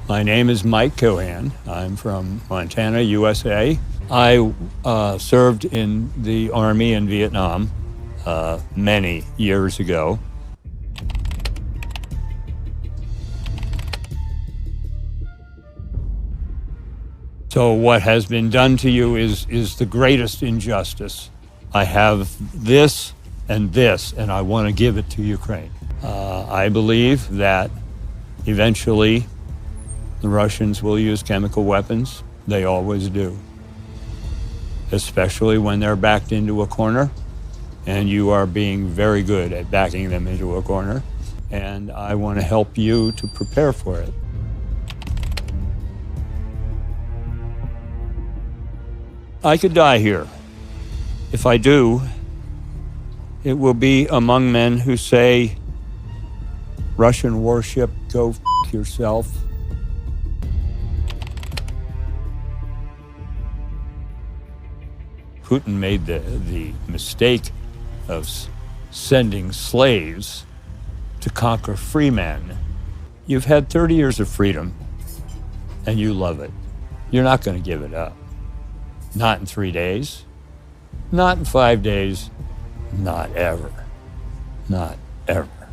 My name is Mike Cohan. I'm from Montana, USA. I served in the Army in Vietnam many years ago. So what has been done to you is the greatest injustice. I have this, and I want to give it to Ukraine. I believe that eventually the Russians will use chemical weapons. They always do, especially when they're backed into a corner, and you are being very good at backing them into a corner. And I want to help you to prepare for it. I could die here. If I do, it will be among men who say, Russian warship, go f yourself. Putin made the mistake of sending slaves to conquer free men. You've had 30 years of freedom, and you love it. You're not going to give it up. Not in 3 days, not in 5 days, not ever, not ever.